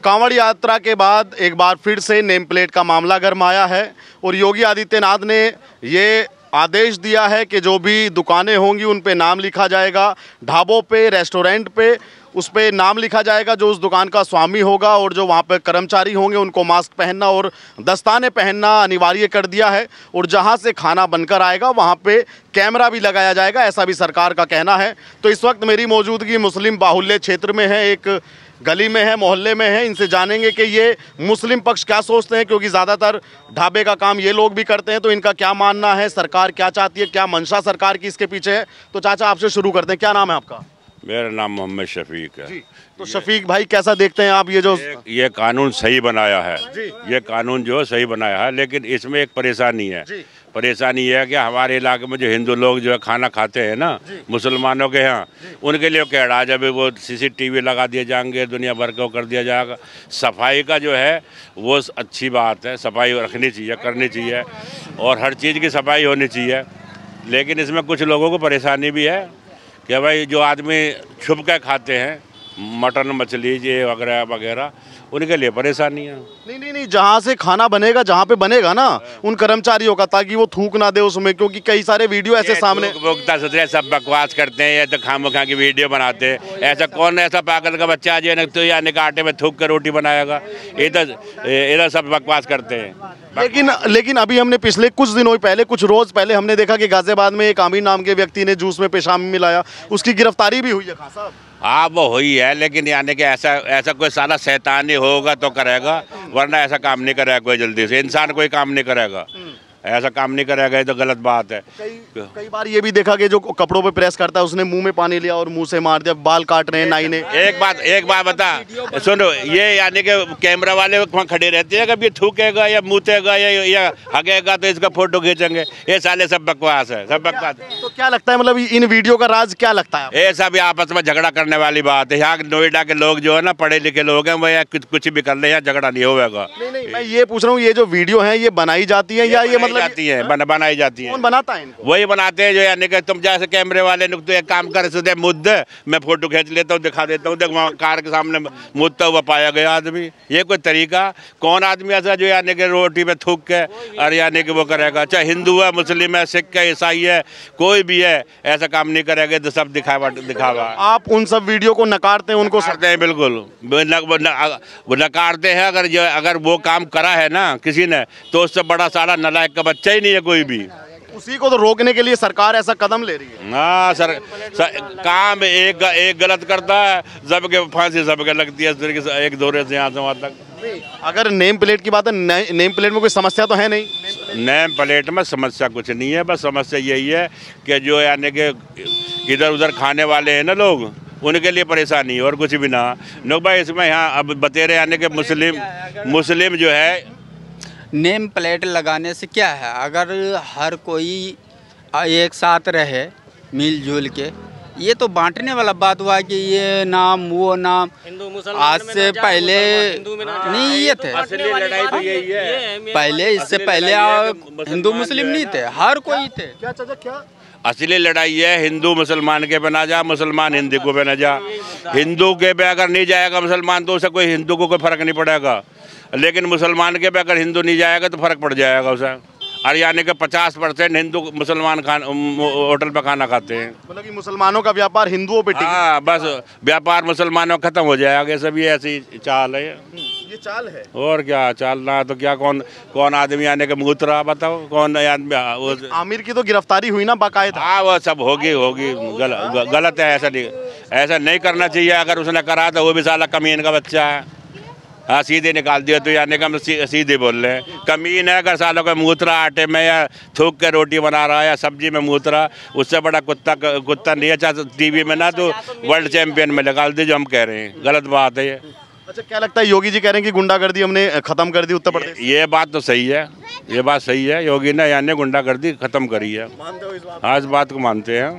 कांवड़ यात्रा के बाद एक बार फिर से नेम प्लेट का मामला गरमाया है और योगी आदित्यनाथ ने ये आदेश दिया है कि जो भी दुकानें होंगी उन पे नाम लिखा जाएगा, ढाबों पे, रेस्टोरेंट पे उस पे नाम लिखा जाएगा जो उस दुकान का स्वामी होगा, और जो वहाँ पे कर्मचारी होंगे उनको मास्क पहनना और दस्ताने पहनना अनिवार्य कर दिया है। और जहाँ से खाना बनकर आएगा वहाँ पे कैमरा भी लगाया जाएगा, ऐसा भी सरकार का कहना है। तो इस वक्त मेरी मौजूदगी मुस्लिम बाहुल्य क्षेत्र में है, एक गली में है, मोहल्ले में है। इनसे जानेंगे कि ये मुस्लिम पक्ष क्या सोचते हैं, क्योंकि ज़्यादातर ढाबे का काम ये लोग भी करते हैं। तो इनका क्या मानना है, सरकार क्या चाहती है, क्या मंशा सरकार की इसके पीछे है। तो चाचा आपसे शुरू करते हैं, क्या नाम है आपका? मेरा नाम मोहम्मद शफीक है। तो शफीक भाई कैसा देखते हैं आप ये कानून सही बनाया है, ये कानून जो सही बनाया है, लेकिन इसमें एक परेशानी है। परेशानी यह है कि हमारे इलाके में जो हिंदू लोग जो है खाना खाते हैं ना मुसलमानों के यहाँ, उनके लिए कह रहा है जब वो CCTV लगा दिए जाएंगे, दुनिया भर को कर दिया जाएगा। सफाई का जो है वो अच्छी बात है, सफाई रखनी चाहिए, करनी चाहिए, और हर चीज़ की सफाई होनी चाहिए। लेकिन इसमें कुछ लोगों को परेशानी भी है कि भाई जो आदमी छुप के खाते हैं मटन मछली ये वगैरह वगैरह, उनके लिए परेशानी है। नहीं, जहाँ से खाना बनेगा, जहाँ पे बनेगा ना उन कर्मचारियों का, ताकि वो थूक ना दे उसमें, क्योंकि कई सारे वीडियो ऐसे सामने सब बकवास करते हैं, या तो खामोखा की वीडियो बनाते हैं। ऐसा कौन ऐसा पागल का बच्चा जो है तो यानी के आटे में थूक कर रोटी बनाएगा, इधर सब बकवास करते हैं। लेकिन अभी हमने पिछले कुछ दिनों पहले, कुछ रोज पहले हमने देखा कि गाजियाबाद में एक आमिर नाम के व्यक्ति ने जूस में पेशाब मिलाया, उसकी गिरफ्तारी भी हुई है खान साहब। हाँ वो हुई है, लेकिन यानी कि ऐसा कोई साला शैतानी होगा तो करेगा, वरना ऐसा काम नहीं करेगा कोई जल्दी से। इंसान कोई काम नहीं करेगा, ऐसा काम नहीं करेगा, ये तो गलत बात है। कई बार ये भी देखा कि जो कपड़ों पे प्रेस करता है उसने मुंह में पानी लिया और मुंह से मार दिया, बाल काट रहे हैं नाई ने। एक बात बता सुनो, ये यानी कि कैमरा वाले वहाँ खड़े रहते हैं, कभी ये थूकेगा या मुतेगा या हगेगा तो इसका फोटो खींचेंगे। ये साले सब बकवास है, सब बकवास। तो क्या लगता है, मतलब इन वीडियो का राज क्या लगता है? ये सब आपस में झगड़ा करने वाली बात है। यहाँ नोएडा के लोग जो है ना, पढ़े लिखे लोग हैं, वो कुछ भी कर ले, यहाँ झगड़ा नहीं होगा। नहीं, मैं ये पूछ रहा हूँ, ये जो वीडियो है ये बनाई जाती है या ये मतलब बनाई जाती है? कौन बनाता है इनको? वही बनाते हैं जो यानी कि तुम जैसे कैमरे वाले तो एक काम कर सकते मुद्दे, मैं फोटो खींच लेता हूँ, दिखा देता हूँ, देख वहाँ कार के सामने मुद्दा हुआ पाया गया आदमी। ये कोई तरीका? कौन आदमी ऐसा जो यानी कि रोटी पे थूक के और यानी कि वो करेगा? चाहे हिंदू है, मुस्लिम है, सिख है, ईसाई है, कोई भी है, ऐसा काम नहीं करेगा। तो सब दिखावा। आप उन सब वीडियो को नकारते हैं? उनको करते हैं, बिल्कुल नकारते हैं। अगर वो काम करा है ना किसी ने, तो उससे बड़ा सारा नालायक का बच्चा ही नहीं है कोई भी। उसी को तो रोकने के लिए सरकार ऐसा कदम ले रही है। हाँ काम एक गलत करता है, सबके फांसी सबके लगती है, इस तरीके से एक दौरे से यहाँ से वहाँ तक। अगर नेम प्लेट की बात है, नेम प्लेट में कोई समस्या तो है नहीं? नेम प्लेट में समस्या कुछ नहीं है, बस समस्या यही है कि जो यानी कि इधर उधर खाने वाले हैं ना लोग, उनके लिए परेशानी है और कुछ भी ना। नो भाई इसमें यहाँ अब बतेरे यानी कि मुस्लिम जो है, नेम प्लेट लगाने से क्या है, अगर हर कोई एक साथ रहे मिलजुल के, ये तो बांटने वाला बात हुआ कि ये नाम वो नाम। आज से पहले नहीं ये थे, लड़ाई तो यही है। पहले इससे पहले हिंदू मुस्लिम नहीं थे, हर कोई थे। क्या चाचा क्या असली लड़ाई है? हिंदू मुसलमान के पे ना जा, मुसलमान हिंदू को पे ना जा। हिंदू के पे अगर नहीं जाएगा मुसलमान तो उसे कोई हिंदू को कोई फर्क नहीं पड़ेगा, लेकिन मुसलमान के पे अगर हिंदू नहीं जाएगा तो फर्क पड़ जाएगा उसे। और यानी कि 50% हिंदू मुसलमान होटल पर खाना खाते हैं। मतलब कि मुसलमानों का व्यापार हिंदुओं पे? हाँ बस व्यापार मुसलमानों खत्म हो जाएगा। ये सब ऐसी चाल है, ये चाल है। और क्या चाल ना तो क्या? कौन आदमी आने के मूत्रा बताओ, कौन आदमी? आमिर की तो गिरफ्तारी हुई ना बाकायदा? हाँ वो सब होगी गलत है, ऐसा नहीं करना चाहिए। अगर उसने करा तो वो भी साला कमीन का बच्चा है। हाँ सीधे निकाल दिया तो यानी कि सीधे बोल रहे हैं, कमीन है। अगर सालों का मूत्रा आटे में या थूक के रोटी बना रहा है या सब्जी में मूत्रा, उससे बड़ा कुत्ता नहीं है। चाहे TV में ना तो वर्ल्ड चैंपियन में निकाल दे, जो हम कह रहे हैं गलत बात है ये। अच्छा क्या लगता है, योगी जी कह रहे हैं कि गुंडागर्दी हमने खत्म कर दी उत्तर प्रदेश? ये बात तो सही है, ये बात सही है। योगी ने यानी गुंडागर्दी खत्म करी है। मानते हो इस बात? हाँ इस बात को मानते हैं।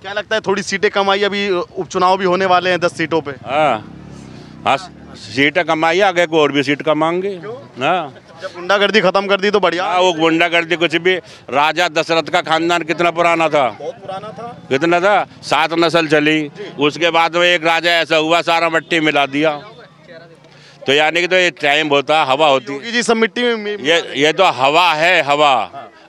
क्या लगता है, थोड़ी सीटें कम आई, अभी उपचुनाव भी होने वाले हैं 10 सीटों पे? हाँ सीटें कमाई, आगे को और भी सीट कमाएंगे। हाँ जब गुंडागर्दी खत्म कर दी तो बढ़िया। हाँ वो गुंडागर्दी कुछ भी। राजा दशरथ का खानदान कितना पुराना था? बहुत पुराना था। कितना था? 7 नस्ल चली। उसके बाद में एक राजा ऐसा हुआ सारा मट्टी मिला दिया। तो यानी कि तो ये टाइम होता, हवा होती है। योगी जी सब मिट्टी में ये तो हवा है, हवा।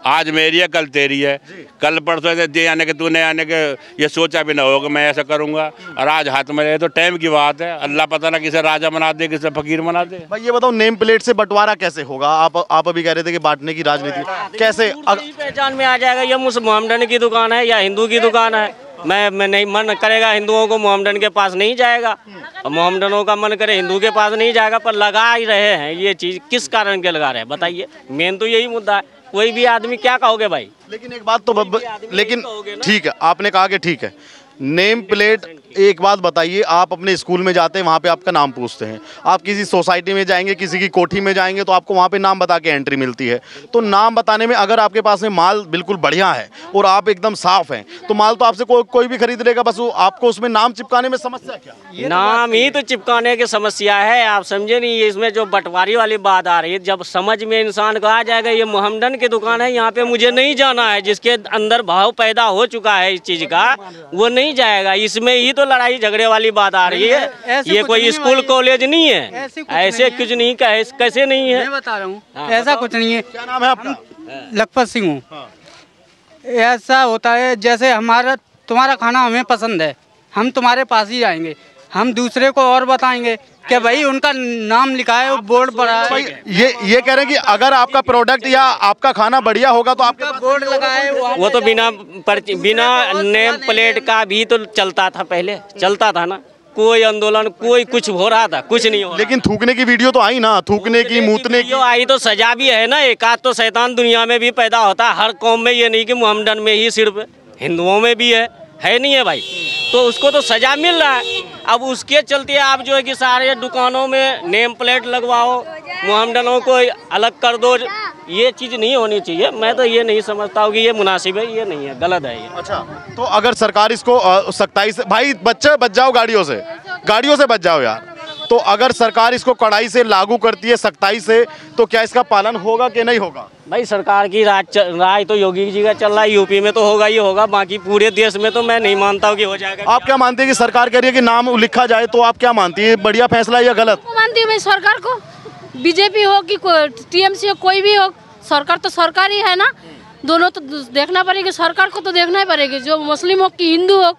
आज मेरी है, कल तेरी है, कल परसों यानी कि तूने यानी कि ये सोचा भी ना होगा मैं ऐसा करूंगा, और आज हाथ में रहे। तो टाइम की बात है, अल्लाह पता ना किसे राजा बना दे, किसे फकीर बना दे। भाई ये बताओ, नेम प्लेट से बंटवारा कैसे होगा? आप अभी कह रहे थे कि बांटने की राजनीति कैसे पहचान में आ जाएगा? ये मोहम्मदन की दुकान है या हिंदू की दुकान है? मैं नहीं, मन करेगा हिंदुओं को मोहम्मदन के पास नहीं जाएगा, और मोहम्मदनों का मन करे हिंदू के पास नहीं जाएगा। पर लगा ही रहे हैं ये चीज़, किस कारण के लगा रहे हैं बताइए? मेन तो यही मुद्दा है। कोई भी आदमी क्या कहोगे भाई? लेकिन एक बात तो लेकिन ठीक है, आपने कहा कि ठीक है नेम प्लेट। एक बात बताइए, आप अपने स्कूल में जाते हैं, वहाँ पे आपका नाम पूछते हैं। आप किसी सोसाइटी में जाएंगे, किसी की कोठी में जाएंगे, तो आपको वहाँ पे नाम बता के एंट्री मिलती है। तो नाम बताने में अगर आपके पास में माल बिल्कुल बढ़िया है और आप एकदम साफ हैं, तो माल तो आपसे कोई भी खरीद लेगा। बस आपको उसमें नाम चिपकाने में समस्या क्या? नाम ही तो चिपकाने की समस्या है, आप समझे नहीं। इसमें जो बंटवारी वाली बात आ रही है, जब समझ में इंसान को आ जाएगा ये मोहम्मदन की दुकान है, यहाँ पे मुझे नहीं जाना है, जिसके अंदर भाव पैदा हो चुका है इस चीज का, वो नहीं जाएगा। इसमें ही तो लड़ाई झगड़े वाली बात आ रही है। ये कोई स्कूल कॉलेज नहीं है, ऐसे कुछ नहीं, कैसे नहीं है? मैं बता रहा हूँ, ऐसा कुछ नहीं है। क्या नाम है आपका? लखपत सिंह हूँ। ऐसा होता है जैसे तुम्हारा खाना हमें पसंद है, हम तुम्हारे पास ही आएंगे, हम दूसरे को और बताएंगे कि भाई उनका नाम लिखा है, वो बोर्ड पर है। ये कह रहे हैं कि अगर आपका प्रोडक्ट या आपका खाना बढ़िया होगा तो आपका बोर्ड लगा है। वो तो बिना नेम प्लेट का भी तो चलता था, पहले चलता था ना। कोई आंदोलन, कोई कुछ हो रहा था, कुछ नहीं हो रहा। लेकिन थूकने की वीडियो तो आई ना, थूकने की, मूतने की आई तो सजा भी है ना। एक आध तो शैतान दुनिया में भी पैदा होता है, हर कौम में। ये नहीं कि मोहम्मदन में ही, सिर्फ हिंदुओं में भी है नहीं है भाई? तो उसको तो सजा मिल रहा है। अब उसके चलते आप जो है कि सारे दुकानों में नेम प्लेट लगवाओ, मोहम्मदनों को अलग कर दो। ये चीज़ नहीं होनी चाहिए। मैं तो ये नहीं समझता हूँ कि ये मुनासिब है, ये नहीं है, गलत है ये। अच्छा, तो अगर सरकार इसको सख्ताई से, भाई बच्चे बच जाओ, गाड़ियों से बच जाओ यार। तो अगर सरकार इसको कड़ाई से लागू करती है, सख्ताई से, तो क्या इसका पालन होगा कि नहीं होगा? भाई सरकार की राज तो योगी जी का चल रहा है, यूपी में तो होगा ही होगा, बाकी पूरे देश में तो मैं नहीं मानता हूँ कि हो जाएगा। आप क्या मानते हैं कि सरकार कह रही है कि नाम लिखा जाए, तो आप क्या मानती है, बढ़िया फैसला है या गलत? मानती हूँ मैं सरकार को, बीजेपी हो कि टीएमसी हो, कोई भी हो, सरकार तो सरकार ही है ना। दोनों तो देखना पड़ेगी, सरकार को तो देखना ही पड़ेगी, जो मुस्लिम हो कि हिंदू हो।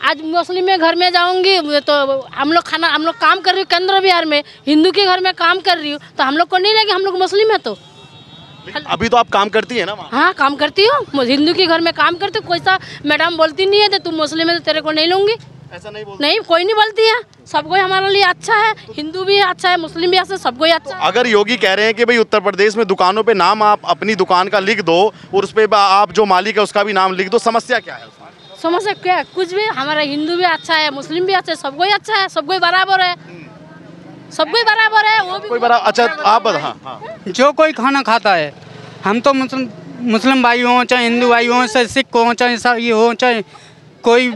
आज मुस्लिम में घर में जाऊंगी तो हम लोग काम कर रही हूँ केंद्र बिहार में, हिंदू के घर में काम कर रही हूँ, तो हम लोग को नहीं लगे हम लोग मुस्लिम है। तो अभी तो आप काम करती है ना? हाँ काम करती हूँ, हिंदू के घर में काम करती हूँ। कोई सा मैडम बोलती नहीं है तो तुम मुस्लिम है तो तेरे को नहीं लूंगी, ऐसा नहीं बोलती? नहीं, कोई नहीं बोलती है। सबको हमारे लिए अच्छा है, हिंदू भी अच्छा है, मुस्लिम भी अच्छा है, सबको ही अच्छा है। अगर योगी कह रहे हैं कि भाई उत्तर प्रदेश में दुकानों पे नाम आप अपनी दुकान का लिख दो और उस पर आप जो मालिक है उसका भी नाम लिख दो, समस्या क्या है? समस्या क्या? कुछ भी, हमारा हिंदू भी अच्छा है, मुस्लिम भी अच्छा है, सबको ही अच्छा है, सबको ही बराबर है, सबको ही बराबर है। वो भी कोई बराबर। अच्छा आप हाँ। जो कोई खाना खाता है, हम तो मुस्लिम भाई हों चाहे हिंदू भाई हों, चाहे सिख हों चाहे ईसाई हो, चाहे कोई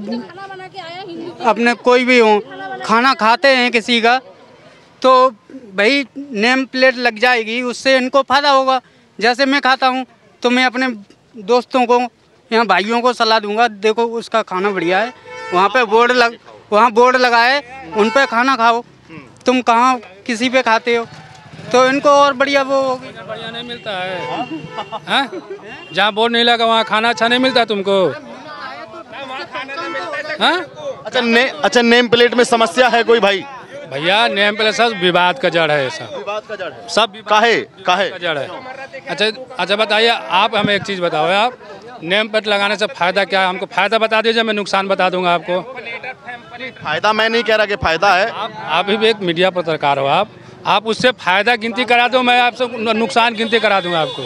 अपने कोई भी हो, खाना खाते हैं किसी का तो भाई नेम प्लेट लग जाएगी, उससे इनको फ़ायदा होगा। जैसे मैं खाता हूँ तो मैं अपने दोस्तों को या भाइयों को सलाह दूंगा, देखो उसका खाना बढ़िया है, वहाँ पे बोर्ड लगा है, उन पे खाना खाओ। तुम कहाँ किसी पे खाते हो, तो इनको और बढ़िया वो बढ़िया नहीं मिलता है। जहाँ बोर्ड नहीं लगा वहाँ खाना अच्छा नहीं मिलता तुमको। अच्छा नेम प्लेट में समस्या है कोई भाई? भैया नेम प्लेट सब विवाद का जड़ है, सब विवाद का जड़ है, सब काहे का जड़ है। अच्छा बताइए, आप हमें एक चीज़ बताओ, आप नेम प्लेट लगाने से फायदा क्या है? हमको फायदा बता दीजिए, मैं नुकसान बता दूंगा आपको। फायदा मैं नहीं कह रहा कि फायदा है। आप भी एक मीडिया पत्रकार हो, आप उससे फायदा गिनती करा दो, मैं आपसे नुकसान गिनती करा दूंगा आपको।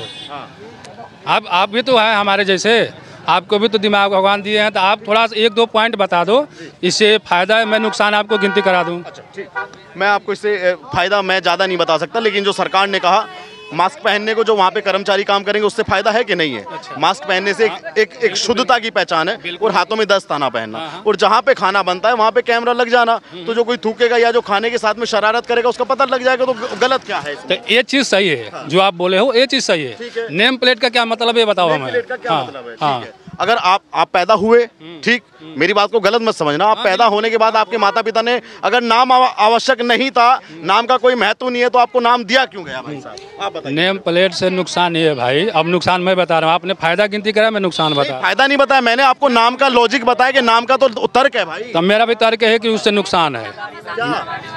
आप भी तो है हमारे जैसे, आपको भी तो दिमाग भगवान दिए हैं, तो आप थोड़ा सा 1-2 पॉइंट बता दो, इससे फायदा है, मैं नुकसान आपको गिनती करा दूं। अच्छा ठीक, मैं आपको इससे फायदा मैं ज़्यादा नहीं बता सकता, लेकिन जो सरकार ने कहा मास्क पहनने को, जो वहाँ पे कर्मचारी काम करेंगे, उससे फायदा है कि नहीं है? अच्छा। मास्क पहनने से एक शुद्धता की पहचान है, और हाथों में दस्ताना पहनना, और जहाँ पे खाना बनता है वहाँ पे कैमरा लग जाना, तो जो कोई थूकेगा या जो खाने के साथ में शरारत करेगा उसका पता लग जाएगा, तो गलत क्या है? तो ये चीज़ सही है, जो आप बोले हो ये चीज़ सही है। नेम प्लेट का क्या मतलब है बताओ हमें। नेम प्लेट का क्या मतलब है? अगर आप पैदा हुए, ठीक, मेरी बात को गलत मत समझना, आप पैदा होने के बाद आपके माता पिता ने अगर नाम आवश्यक नहीं था, नाम का कोई महत्व नहीं है, तो आपको नाम दिया क्यों गया भाई साहब? आप बताइए। नेम प्लेट से नुकसान ही है भाई। अब नुकसान मैं बता रहा हूँ, आपने फायदा गिनती करा, मैं नुकसान बता। फायदा नहीं बताया मैंने, आपको नाम का लॉजिक बताया कि नाम का तो तर्क है भाई। तो मेरा भी तर्क है कि उससे नुकसान है।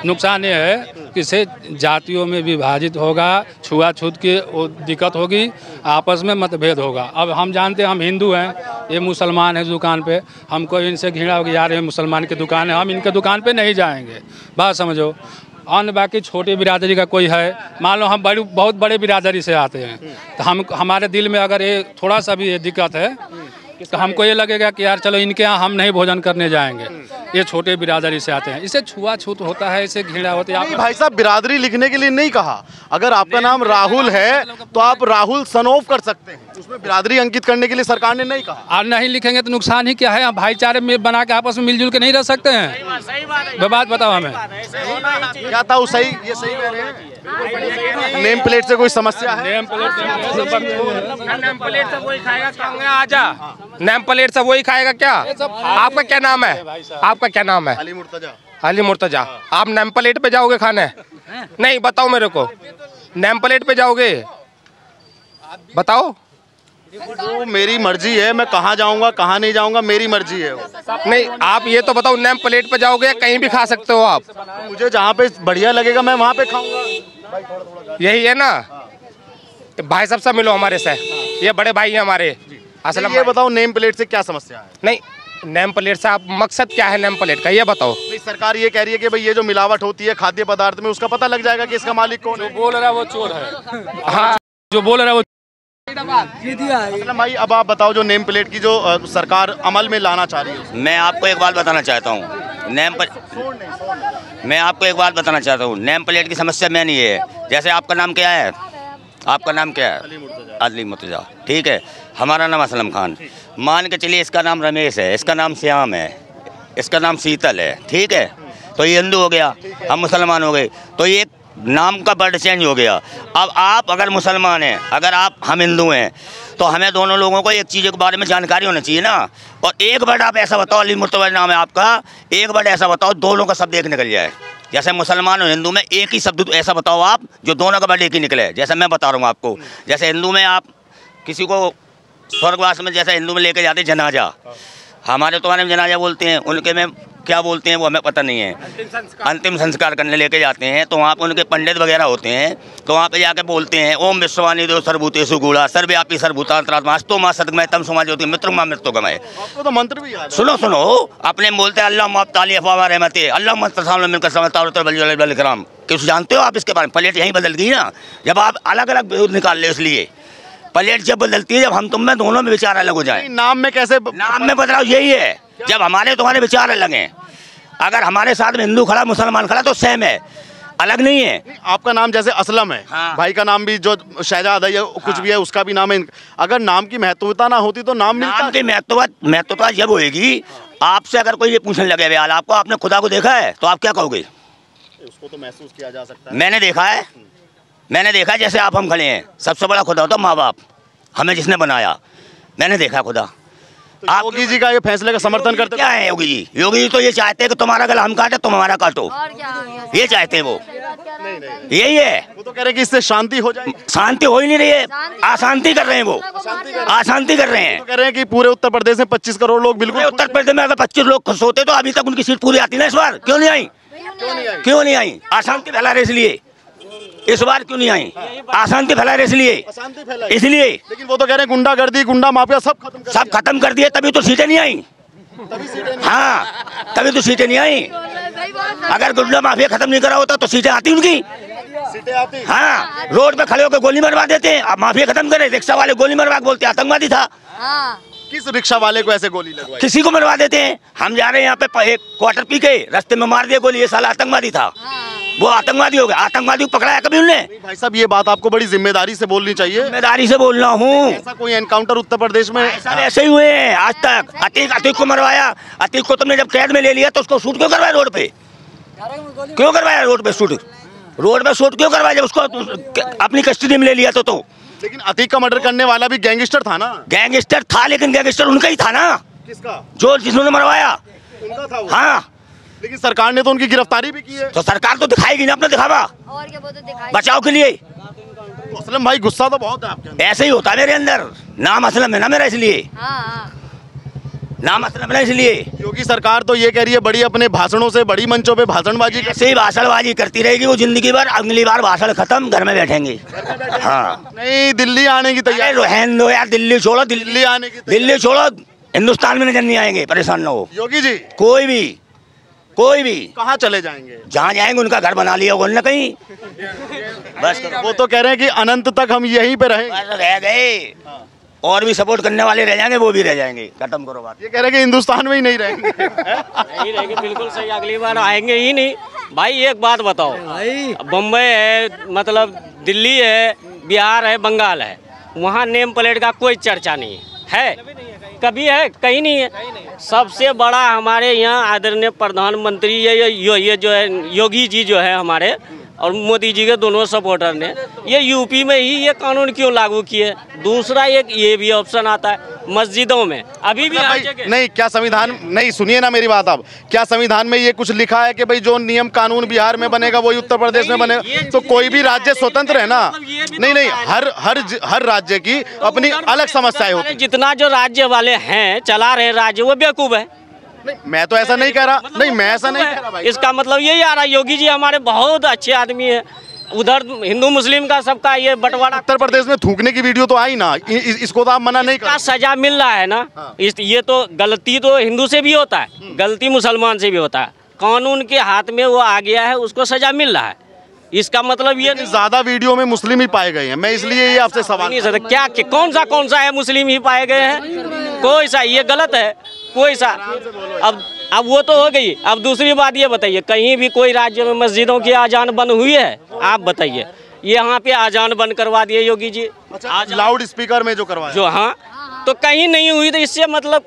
नुकसान ये है कि इससे जातियों में विभाजित होगा, छुआछूत की दिक्कत होगी, आपस में मतभेद होगा। अब हम जानते हैं हम हिंदू हैं, ये मुसलमान है दुकान पे, हमको इनसे घृणा होगी, यार ये मुसलमान की दुकान है, हम इनके दुकान पे नहीं जाएंगे। बात समझो। अन्य बाकी छोटी बिरादरी का कोई है, मान लो हम बहुत बड़े बिरादरी से आते हैं, तो हमारे दिल में अगर ये थोड़ा सा भी ये दिक्कत है तो हमको ये लगेगा कि यार चलो इनके यहाँ हम नहीं भोजन करने जाएंगे, ये छोटे बिरादरी से आते हैं। इससे छुआछूत होता है, इससे घृणा होती है। नहीं भाई साहब, बिरादरी लिखने के लिए नहीं कहा। अगर आपका नाम राहुल है तो आप राहुल सनोफ कर सकते हैं, उसमें बिरादरी अंकित करने के लिए सरकार ने नहीं कहा। और नहीं लिखेंगे तो नुकसान ही क्या है? हम भाईचारे में बना के आपस में मिलजुल के नहीं रह सकते हैं? वो बात बताओ हमें। क्या था सही? ये सही कह रहे हैं। नेम प्लेट से कोई समस्या है? नेम प्लेट से वही खाएगा, आजा नेम प्लेट से वही खाएगा क्या? आपका क्या नाम है? आपका क्या नाम है? अली मुर्तजा। अली मुर्तजा। आप नेम प्लेट पे जाओगे खाने? नहीं, बताओ मेरे को, नेम प्लेट पे जाओगे? बताओ। वो मेरी मर्जी है, मैं कहाँ जाऊंगा कहाँ नहीं जाऊंगा, मेरी मर्जी है वो। नहीं, आप ये तो बताओ, नेम प्लेट पे जाओगे या कहीं भी खा सकते हो आप? मुझे जहाँ पे बढ़िया लगेगा मैं वहाँ पे खाऊंगा। यही है ना। भाई साहब से मिलो हमारे से, ये बड़े भाई हैं हमारे। असल ये बताओ नेम प्लेट से क्या समस्या है? नहीं, नेम प्लेट से आप मकसद क्या है नेम प्लेट का, ये बताओ। सरकार ये कह रही है कि भाई ये जो मिलावट होती है खाद्य पदार्थ में, उसका पता लग जाएगा कि इसका मालिक कौन है। जो बोल रहा है वो चोर है। हाँ, जो बोल रहा है वो भाई अब आप बताओ, जो नेम प्लेट की जो सरकार अमल में लाना चाह रही है। मैं आपको एक बात बताना चाहता हूँ, मैं आपको एक बात बताना चाहता हूँ, नेम प्लेट की समस्या में नहीं है। जैसे आपका नाम क्या है? आपका नाम क्या है? अली मुर्तजा। ठीक है, हमारा नाम असलम खान। मान के चलिए इसका नाम रमेश है, इसका नाम श्याम है, इसका नाम शीतल है। ठीक है, तो ये हिंदू हो गया, हम मुसलमान हो गए, तो ये नाम का वर्ड चेंज हो गया। अब आप अगर मुसलमान हैं, अगर हम हिंदू हैं, तो हमें दोनों लोगों को एक चीज़ के बारे में जानकारी होनी चाहिए ना। और एक वर्ड आप ऐसा बताओ, अली मुर्तजा नाम है आपका, एक वर्ड ऐसा बताओ दोनों का शब्द एक निकल जाए। जैसे मुसलमान और हिंदू में एक ही शब्द ऐसा बताओ आप जो दोनों का वर्ड एक ही निकले। जैसे मैं बता रहा हूँ आपको, जैसे हिंदू में आप किसी को स्वर्गवास में, जैसे हिंदू में लेके जाते जनाजा, हमारे तुम्हारे में जनाजा बोलते हैं, उनके में क्या बोलते हैं वो हमें पता नहीं है। अंतिम संस्कार करने लेके जाते हैं, तो वहाँ पे उनके पंडित वगैरह होते हैं, तो वहाँ पे जाके बोलते हैं ओम विश्वानी देव सर्वभूतेषु गूढ़ा सर्वव्यापी सर्वभूतांतरात्मास्तु मां सतगमय तम समाज ज्योति मित्र मां मृत्युगमय। आपको तो मंत्र भी याद है। सुनो अपने बोलते हैं अल्लाह मुअत्ताली अफवाह रहमते अल्लाह मुस्तसाम मिनकर समतावतर बल कराम। कुछ जानते हो आप इसके बारे में? प्लेट यहीं बदल गई ना, जब आप अलग अलग निकाल ले, इसलिए प्लेट जब बदलती है, जब हम तुम में दोनों में विचार अलग हो जाए। नाम में कैसे? नाम में बदलाव यही है, जब हमारे तुम्हारे विचार अलग हैं। अगर हमारे साथ में हिंदू खड़ा मुसलमान खड़ा तो सेम है, अलग नहीं है। आपका नाम जैसे असलम है, हाँ। भाई का नाम भी जो शहजाद है या कुछ भी है, उसका भी नाम है। अगर नाम की महत्वता ना होती तो नाम मिलता। नाम की महत्वता जब होएगी, आपसे अगर कोई ये पूछने लगे यार आपको, आपने खुदा को देखा है, तो आप क्या कहोगे? उसको तो महसूस किया जा सकता है। मैंने देखा है, जैसे आप हम खड़े हैं, सबसे बड़ा खुदा होता माँ बाप, हमें जिसने बनाया, मैंने देखा खुदा। तो योगी जी का ये फैसले का समर्थन करते क्या है योगी जी? योगी जी तो ये चाहते हैं कि तुम्हारा गला हम काटे, तुम हमारा काटो, ये चाहते हैं वो। यही है। वो तो कह रहे हैं कि इससे शांति हो जाए। शांति हो ही नहीं रही है, अशांति कर रहे हैं वो, अशांति कर रहे हैं। तो कह रहे हैं कि पूरे उत्तर प्रदेश में 25 करोड़ लोग बिल्कुल। उत्तर प्रदेश में अगर 25 लोग खुश होते तो अभी तक उनकी सीट पूरी आती ना। इस बार क्यों नहीं आई? क्यों नहीं आई? अशांति फैला रहे इसलिए। इस बार क्यों नहीं आई? अशांति फैला रहे इसलिए। लेकिन वो तो कह रहे हैं गुंडागर्दी, गुंडा माफिया सब खत्म कर दिए, तभी तो सीटें नहीं आई। हाँ, तभी तो सीटें नहीं आई। अगर गुंडा माफिया खत्म नहीं करा होता तो सीटें आती उनकी। सीटें आती। हाँ, रोड पे खड़े होकर गोली मरवा देते हैं। अब माफिया खत्म करे, रिक्शा वाले गोली मरवा के बोलते आतंकवादी था। किस रिक्शा वाले को ऐसे गोली लगवाई? किसी को मरवा देते हैं। हम जा रहे हैं यहाँ पे, एक क्वार्टर पी के रास्ते में मार दिया गोली, ये साला आतंकवादी था। वो आतंकवादी हो गया। आतंकवादी को पकड़ाया कभी उनने? भाई साहब, ये बात आपको बड़ी जिम्मेदारी से बोलनी चाहिए। जिम्मेदारी से बोल रहा हूँ। ऐसा कोई एनकाउंटर उत्तर प्रदेश में ऐसे ही हुए हैं आज तक। अतीक को मरवाया। अतीक को तुमने जब कैद में ले लिया तो उसको शूट क्यों करवाया रोड पे? क्यों करवाया रोड पे शूट? रोड पे शूट क्यों करवाया जब उसको अपनी कस्टडी में ले लिया तो लेकिन अतीक का मर्डर करने वाला भी गैंगस्टर था ना? गैंगस्टर था, लेकिन गैंगस्टर उनका ही था ना। किसका? जो जिन्होंने मरवाया, उनका था वो। हाँ। लेकिन सरकार ने तो उनकी गिरफ्तारी भी की है। तो सरकार तो दिखाएगी ना अपना दिखावा, और क्या, वो तो दिखाई बचाव के लिए। तो असलम भाई गुस्सा तो बहुत है आपके अंदर। ऐसे ही होता है मेरे अंदर, नाम असलम है ना मेरा, इसलिए हाँ। नाम असलम है ना, इसलिए। योगी सरकार तो ये कह रही है बड़ी अपने भाषणों से, बड़ी मंचों पे भाषणबाजी ऐसे ही भाषणबाजी करती रहेगी वो जिंदगी भर। अगली बार भाषण खत्म, घर में बैठेंगे। हाँ, नहीं, दिल्ली आने की तैयारी। रहने दो यार, दिल्ली छोड़ो, दिल्ली आने की तैयारी। दिल्ली छोड़ो, हिंदुस्तान में नजर नहीं आएंगे, परेशान न हो। योगी जी कोई भी कहाँ चले जाएंगे? जहाँ जाएंगे उनका घर बना लिया होगा ना कहीं, बस। वो तो कह रहे हैं कि अनंत तक हम यहीं पे रहेंगे। बस रह गए, और भी सपोर्ट करने वाले रह जाएंगे, वो भी रह जाएंगे। खत्म करो बात। ये कह रहे हैं कि हिंदुस्तान में ही नहीं रहेंगे। नहीं रहेंगे, बिल्कुल सही। अगली बार आएंगे ही नहीं। भाई एक बात बताओ, बम्बई है, मतलब दिल्ली है, बिहार है, बंगाल है, वहाँ नेम प्लेट का कोई चर्चा नहीं है। कभी है? कहीं नहीं है। सबसे बड़ा हमारे यहाँ आदरणीय प्रधानमंत्री ये जो है योगी जी जो है हमारे, और मोदी जी के दोनों सपोर्टर ने ये यूपी में ही ये कानून क्यों लागू किए? दूसरा एक ये भी ऑप्शन आता है मस्जिदों में, अभी भी हर जगह नहीं, क्या संविधान नहीं, सुनिए ना मेरी बात। अब क्या संविधान में ये कुछ लिखा है कि भाई जो नियम कानून बिहार में बनेगा वही उत्तर प्रदेश में बनेगा? तो कोई भी राज्य स्वतंत्र है ना? नहीं, हर राज्य की अपनी अलग समस्याएं होती हैं। जितना जो राज्य वाले हैं चला रहे राज्य, वो बेवकूफ है। नहीं, मैं तो ऐसा नहीं कह रहा। नहीं, मैं ऐसा नहीं कह रहा भाई। इसका मतलब यही आ रहा है, योगी जी हमारे बहुत अच्छे आदमी है। उधर हिंदू मुस्लिम का सबका ये बंटवारा। उत्तर प्रदेश में थूकने की वीडियो तो आई ना, इसको तो आप मना नहीं कर। सजा मिल रहा है ना। ये तो गलती तो हिंदू से भी होता है, गलती मुसलमान से भी होता है। कानून के हाथ में वो आ गया है, उसको सजा मिल रहा है। इसका मतलब ये ज्यादा वीडियो में मुस्लिम ही पाए गए हैं। मैं इसलिए ये आपसे सवाल नहीं सकता क्या कि कौन सा है मुस्लिम ही पाए गए हैं? कोई सा ये गलत है, कोई सा। अब वो तो हो गई। अब दूसरी बात ये बताइए, कहीं भी कोई राज्य में मस्जिदों की आजान बंद हुई है? आप बताइए। यहाँ पे आजान बंद करवा दिए योगी जी, लाउड स्पीकर में जो करवाया जो। हाँ, तो कहीं नहीं हुई, तो इससे मतलब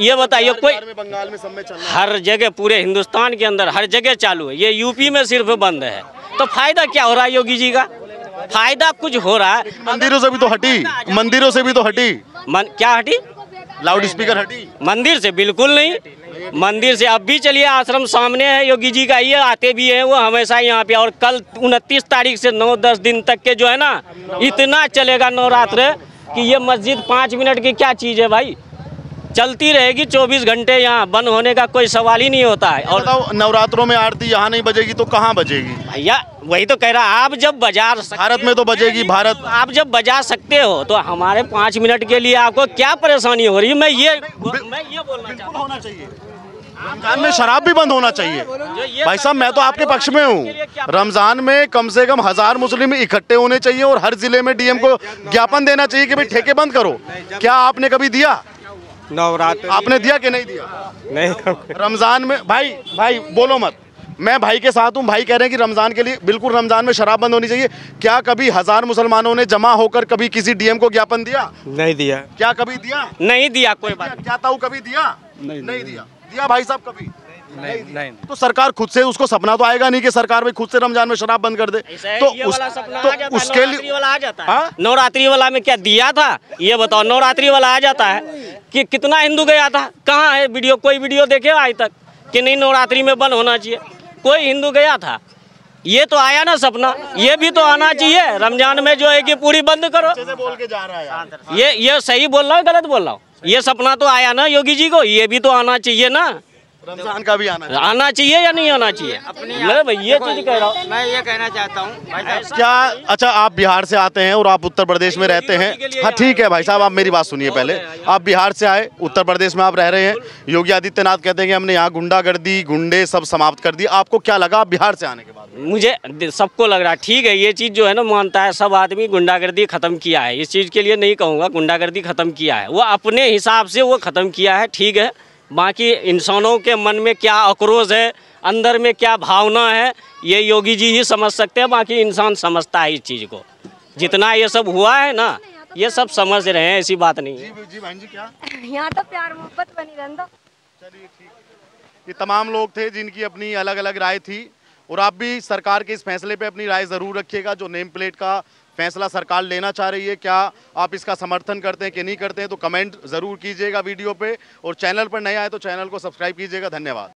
ये बताइए कोई बंगाल में सब में चल रहा है। हर जगह पूरे हिंदुस्तान के अंदर हर जगह चालू है, ये यूपी में सिर्फ बंद है। तो फायदा क्या हो रहा है योगी जी का? फायदा कुछ हो रहा है? मंदिरों से भी तो हटी, मंदिरों से भी तो हटी। क्या हटी? लाउड स्पीकर हटी? मंदिर से बिल्कुल नहीं। मंदिर से अब भी चलिए, आश्रम सामने है योगी जी का, ये आते भी हैं वो हमेशा यहाँ पे। और कल 29 तारीख से 9-10 दिन तक के जो है ना, इतना चलेगा नवरात्र कि ये मस्जिद 5 मिनट की क्या चीज़ है भाई, चलती रहेगी 24 घंटे। यहाँ बंद होने का कोई सवाल ही नहीं होता है। और बताओ, नवरात्रों में आरती यहाँ नहीं बजेगी तो कहाँ बजेगी? भैया वही तो कह रहा, आप जब बाजार भारत में तो बजेगी। भारत आप जब बजा सकते हो तो हमारे 5 मिनट के लिए आपको क्या परेशानी हो रही है? मैं ये बोलना चाहता हूँ। रमजान में शराब भी बंद होना चाहिए। भाई साहब, मैं तो आपके पक्ष में हूँ। रमजान में कम से कम 1000 मुस्लिम इकट्ठे होने चाहिए और हर जिले में डीएम को ज्ञापन देना चाहिए कि भाई ठेके बंद करो। क्या आपने कभी दिया? नवरात्र आपने दिया कि नहीं दिया? नहीं। रमजान में भाई बोलो मत, मैं भाई के साथ हूँ। भाई कह रहे हैं कि रमजान के लिए बिल्कुल रमजान में शराब बंद होनी चाहिए। क्या कभी 1000 मुसलमानों ने जमा होकर कभी किसी डीएम को ज्ञापन दिया? नहीं दिया। क्या कभी दिया? नहीं दिया। कोई बात क्या ताऊ कभी दिया? नहीं दिया भाई साहब कभी? नहीं। तो सरकार खुद से, उसको सपना तो आएगा नहीं कि सरकार भी खुद से रमजान में शराब बंद कर दे। तो उसके लिए वाला आ जाता है। नवरात्रि वाला में क्या दिया था ये बताओ? नवरात्रि वाला आ जाता है कि कितना हिंदू गया था? कहाँ है वीडियो? कोई वीडियो देखे आज तक कि नहीं नवरात्रि में बंद होना चाहिए? कोई हिंदू गया था? ये तो आया ना सपना, ये भी तो आना चाहिए रमजान में जो है कि पूरी बंद करो। बोल के जा रहा है ये सही बोल रहा हूँ गलत बोल रहा हूँ? ये सपना तो आया ना योगी जी को, ये भी तो आना चाहिए ना। रमजान का भी आना चाहिए या नहीं आना चाहिए? मैं भाई ये चीज कह रहा हूँ। मैं ये कहना चाहता हूँ क्या। अच्छा, आप बिहार से आते हैं और आप उत्तर प्रदेश में रहते हैं। हाँ ठीक है भाई साहब, आप मेरी बात सुनिए पहले। आप बिहार से आए, उत्तर प्रदेश में आप रह रहे हैं। योगी आदित्यनाथ कहते हैं कि हमने यहाँ गुंडागर्दी, गुंडे सब समाप्त कर दिए। आपको क्या लगा बिहार से आने के बाद? मुझे सबको लग रहा ठीक है, ये चीज़ जो है ना मानता है सब आदमी, गुंडागर्दी ख़त्म किया है। इस चीज़ के लिए नहीं कहूँगा गुंडागर्दी ख़त्म किया है, वो अपने हिसाब से वो ख़त्म किया है, ठीक है। बाकी इंसानों के मन में क्या आक्रोश है, अंदर में क्या भावना है, ये योगी जी ही समझ सकते हैं। बाकी इंसान समझता है इस चीज़ को। जितना ये सब हुआ है ना, ये सब समझ रहे हैं, ऐसी बात नहीं है। जी बहन जी, क्या यहाँ तो प्यार मोहब्बत बनी रहने दो। चलिए ठीक। ये तमाम लोग थे जिनकी अपनी अलग अलग राय थी, और आप भी सरकार के इस फैसले पे अपनी राय ज़रूर रखिएगा। जो नेम प्लेट का फैसला सरकार लेना चाह रही है। क्या आप इसका समर्थन करते हैं कि नहीं करते हैं, तो कमेंट ज़रूर कीजिएगा वीडियो पे, और चैनल पर नए आए तो चैनल को सब्सक्राइब कीजिएगा। धन्यवाद।